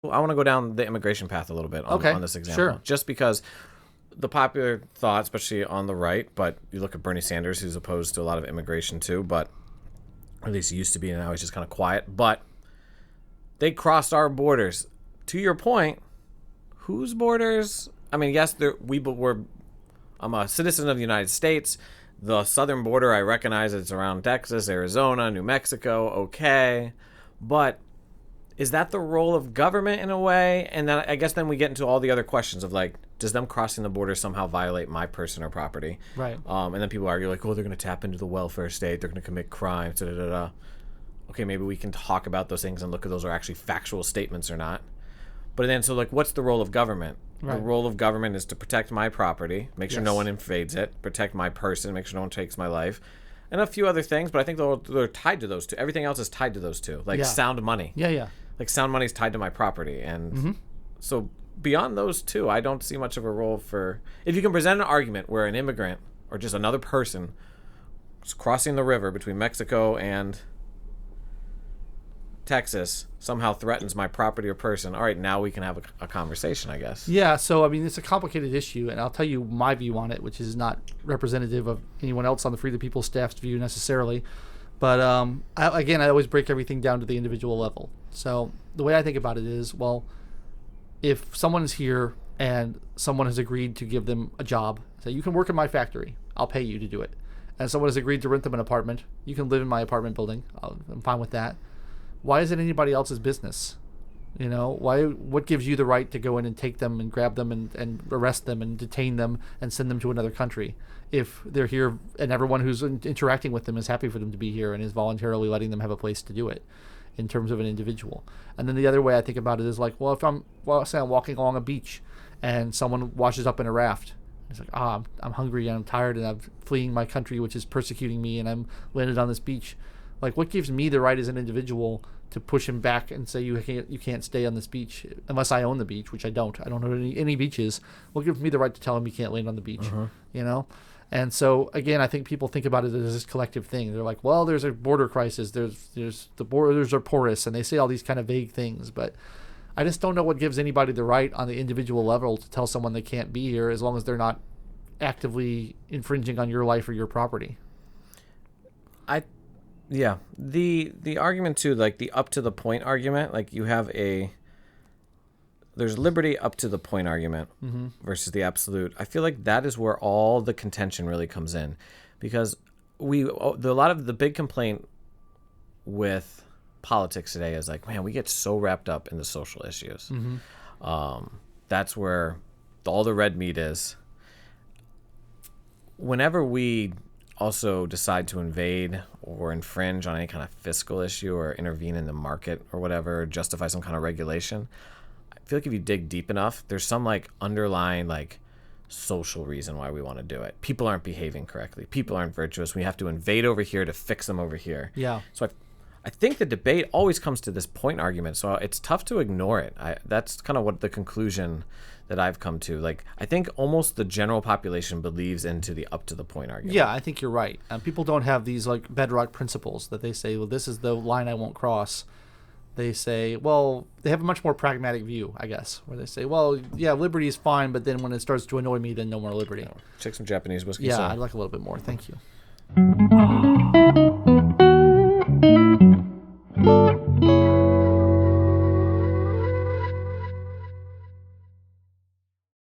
I want to go down the immigration path a little bit on this example. Sure. Just because the popular thought, especially on the right, but you look at Bernie Sanders, who's opposed to a lot of immigration too, but at least he used to be, and now he's just kind of quiet. But they crossed our borders. To your point, whose borders? I mean, yes, I'm a citizen of the United States. The southern border, I recognize it's around Texas, Arizona, New Mexico, okay. But is that the role of government in a way? And then I guess then we get into all the other questions of like, does them crossing the border somehow violate my person or property? Right. And then people argue like, oh, they're going to tap into the welfare state. They're going to commit crimes. Okay, maybe we can talk about those things and look at those are actually factual statements or not. But then, so like, what's the role of government? Right. The role of government is to protect my property, make sure no one invades it, protect my person, make sure no one takes my life, and a few other things. But I think they're tied to those two. Everything else is tied to those two, like sound money. Yeah. Like sound money is tied to my property, and so beyond those two, I don't see much of a role for. If you can present an argument where an immigrant or just another person is crossing the river between Mexico and Texas somehow threatens my property or person, all right, now we can have a conversation, I guess. Yeah, so I mean, it's a complicated issue, and I'll tell you my view on it, which is not representative of anyone else on the Free the People staff's view necessarily. But I always break everything down to the individual level. So the way I think about it is, well, if someone is here and someone has agreed to give them a job, say, you can work in my factory, I'll pay you to do it. And someone has agreed to rent them an apartment, you can live in my apartment building, I'm fine with that. Why is it anybody else's business? You know, what gives you the right to go in and take them and grab them and arrest them and detain them and send them to another country if they're here and everyone who's interacting with them is happy for them to be here and is voluntarily letting them have a place to do it in terms of an individual? And then the other way I think about it is like, well, say I'm walking along a beach and someone washes up in a raft. It's like, I'm hungry and I'm tired and I'm fleeing my country, which is persecuting me, and I'm landed on this beach. Like, what gives me the right as an individual to push him back and say you can't stay on this beach unless I own the beach, which I don't. I don't own any beaches. What gives me the right to tell him you can't land on the beach? You know? And so again, I think people think about it as this collective thing. They're like, well, there's a border crisis. There's the borders are porous, and they say all these kind of vague things. But I just don't know what gives anybody the right on the individual level to tell someone they can't be here as long as they're not actively infringing on your life or your property. Yeah, the argument too, like the up to the point argument, like you have there's liberty up to the point argument versus the absolute. I feel like that is where all the contention really comes in, because a lot of the big complaint with politics today is like, man, we get so wrapped up in the social issues. That's where all the red meat is. Whenever we also decide to invade or infringe on any kind of fiscal issue or intervene in the market or whatever, justify some kind of regulation, I feel like if you dig deep enough, there's some like underlying like social reason why we want to do it. People aren't behaving correctly. People aren't virtuous. We have to invade over here to fix them over here. Yeah. So I think the debate always comes to this point argument. So it's tough to ignore it. That's kind of what the conclusion that I've come to. Like, I think almost the general population believes into the up to the point argument. Yeah, I think you're right. People don't have these like bedrock principles that they say, well, this is the line I won't cross. They say, well, they have a much more pragmatic view, I guess, where they say, well, yeah, liberty is fine, but then when it starts to annoy me, then no more liberty. Check some Japanese whiskey. Yeah, I'd like a little bit more. Thank you.